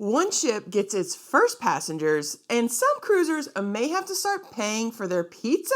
One ship gets its first passengers, and some cruisers may have to start paying for their pizza?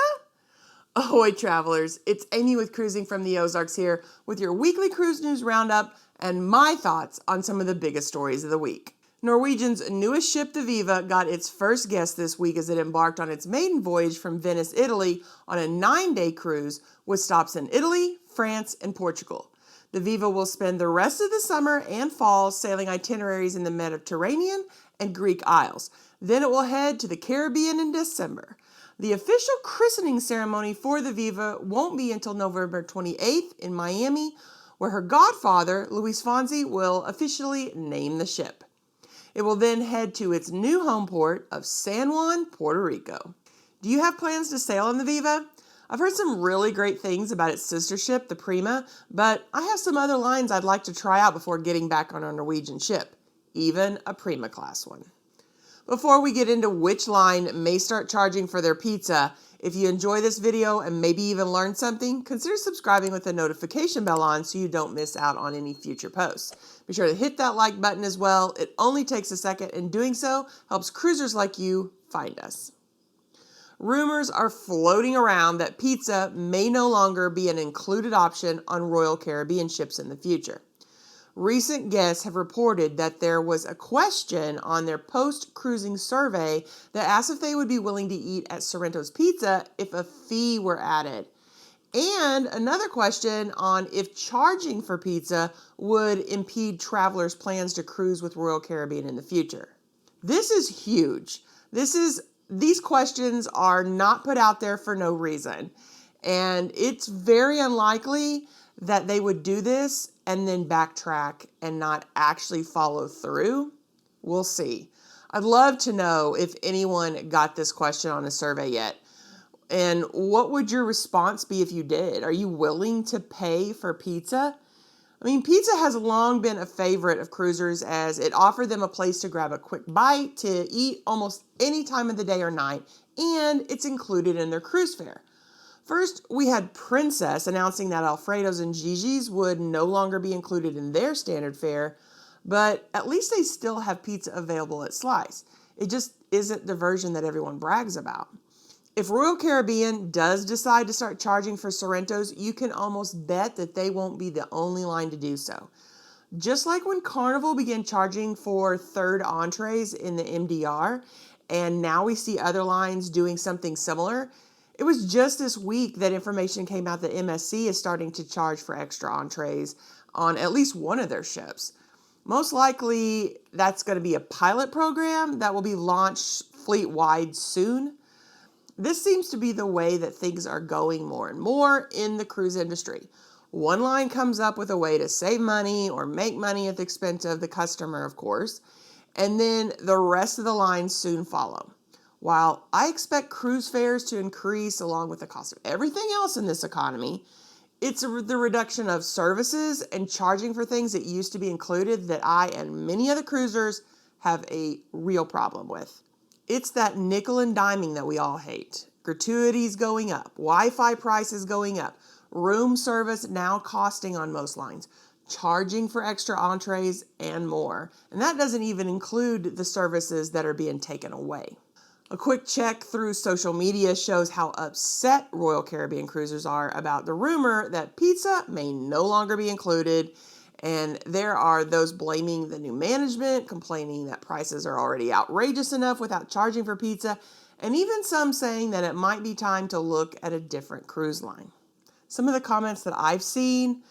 Ahoy, travelers! It's Amy with Cruising from the Ozarks here with your weekly Cruise News Roundup and my thoughts on some of the biggest stories of the week. Norwegian's newest ship, the Viva, got its first guest this week as it embarked on its maiden voyage from Venice, Italy, on a 9-day cruise with stops in Italy, France, and Portugal. The Viva will spend the rest of the summer and fall sailing itineraries in the Mediterranean and Greek Isles. Then it will head to the Caribbean in December. The official christening ceremony for the Viva won't be until November 28th in Miami, where her godfather, Luis Fonsi, will officially name the ship. It will then head to its new home port of San Juan, Puerto Rico. Do you have plans to sail on the Viva? I've heard some really great things about its sister ship, the Prima, but I have some other lines I'd like to try out before getting back on a Norwegian ship, even a Prima class one. Before we get into which line may start charging for their pizza, if you enjoy this video and maybe even learn something, consider subscribing with the notification bell on so you don't miss out on any future posts. Be sure to hit that like button as well. It only takes a second, and doing so helps cruisers like you find us. Rumors are floating around that pizza may no longer be an included option on Royal Caribbean ships in the future. Recent guests have reported that there was a question on their post-cruising survey that asked if they would be willing to eat at Sorrento's Pizza if a fee were added. And another question on if charging for pizza would impede travelers' plans to cruise with Royal Caribbean in the future. This is huge. These questions are not put out there for no reason. And it's very unlikely that they would do this and then backtrack and not actually follow through. We'll see. I'd love to know if anyone got this question on a survey yet. And what would your response be if you did? Are you willing to pay for pizza? I mean, pizza has long been a favorite of cruisers as it offered them a place to grab a quick bite to eat almost any time of the day or night, and it's included in their cruise fare. First, we had Princess announcing that Alfredo's and Gigi's would no longer be included in their standard fare, but at least they still have pizza available at Slice. It just isn't the version that everyone brags about. If Royal Caribbean does decide to start charging for Sorrento's, you can almost bet that they won't be the only line to do so. Just like when Carnival began charging for third entrees in the MDR, and now we see other lines doing something similar. It was just this week that information came out that MSC is starting to charge for extra entrees on at least one of their ships. Most likely, that's going to be a pilot program that will be launched fleet-wide soon. This seems to be the way that things are going more and more in the cruise industry. One line comes up with a way to save money or make money at the expense of the customer, of course, and then the rest of the lines soon follow. While I expect cruise fares to increase along with the cost of everything else in this economy, it's the reduction of services and charging for things that used to be included that I and many other cruisers have a real problem with. It's that nickel and diming that we all hate. Gratuities going up, Wi-Fi prices going up, room service now costing on most lines, charging for extra entrees, and more. And that doesn't even include the services that are being taken away. A quick check through social media shows how upset Royal Caribbean cruisers are about the rumor that pizza may no longer be included, and there are those blaming the new management, complaining that prices are already outrageous enough without charging for pizza, and even some saying that it might be time to look at a different cruise line. Some of the comments that I've seen,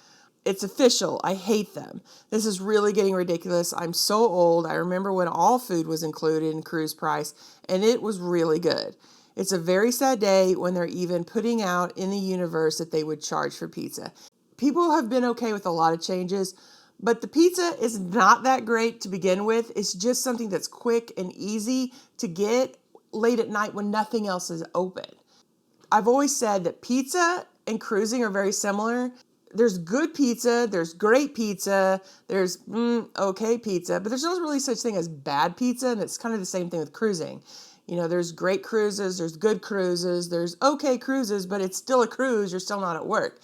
it's official. I hate them. This is really getting ridiculous. I'm so old. I remember when all food was included in cruise price, and it was really good. It's a very sad day when they're even putting out in the universe that they would charge for pizza. People have been okay with a lot of changes, but the pizza is not that great to begin with. It's just something that's quick and easy to get late at night when nothing else is open. I've always said that pizza and cruising are very similar. There's good pizza, there's great pizza, there's okay pizza, but there's no really such thing as bad pizza, and it's kind of the same thing with cruising. You know, there's great cruises, there's good cruises, there's okay cruises, but it's still a cruise, you're still not at work.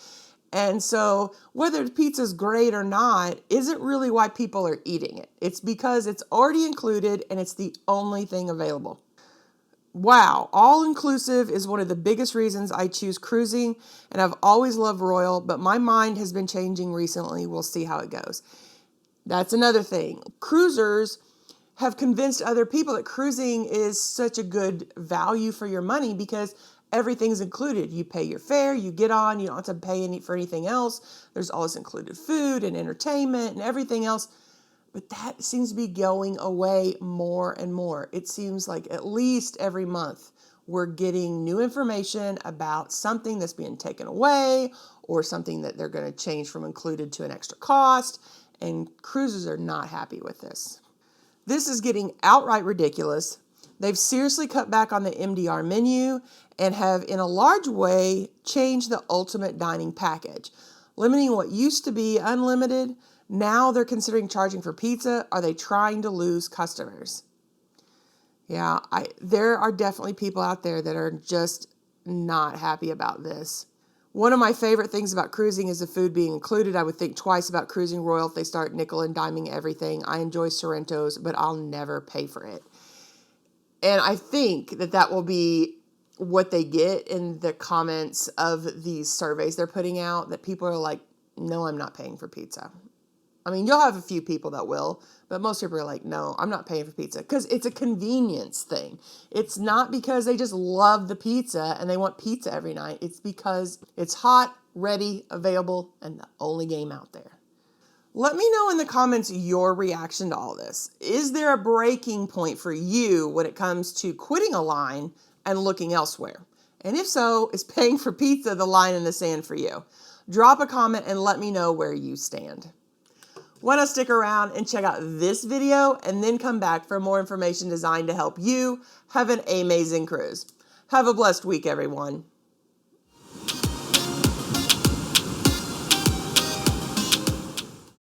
And so whether the pizza's great or not isn't really why people are eating it. It's because it's already included and it's the only thing available. Wow, all-inclusive is one of the biggest reasons I choose cruising, and I've always loved Royal, but my mind has been changing recently. We'll see how it goes. That's another thing. Cruisers have convinced other people that cruising is such a good value for your money because everything's included. You pay your fare, you get on, you don't have to pay for anything else. There's always included food and entertainment and everything else. But that seems to be going away more and more. It seems like at least every month we're getting new information about something that's being taken away or something that they're going to change from included to an extra cost. And cruisers are not happy with this. This is getting outright ridiculous. They've seriously cut back on the MDR menu and have, in a large way, changed the ultimate dining package, limiting what used to be unlimited. Now they're considering charging for pizza. Are they trying to lose customers? Yeah, there are definitely people out there that are just not happy about this. One of my favorite things about cruising is the food being included. I would think twice about cruising Royal if they start nickel and diming everything. I enjoy Sorrentos, but I'll never pay for it. And I think that will be what they get in the comments of these surveys they're putting out, that people are like, no, I'm not paying for pizza. I mean, you'll have a few people that will, but most people are like, no, I'm not paying for pizza, because it's a convenience thing. It's not because they just love the pizza and they want pizza every night. It's because it's hot, ready, available, and the only game out there. Let me know in the comments your reaction to all this. Is there a breaking point for you when it comes to quitting a line and looking elsewhere? And if so, is paying for pizza the line in the sand for you? Drop a comment and let me know where you stand. Want to stick around and check out this video and then come back for more information designed to help you have an amazing cruise. Have a blessed week, everyone.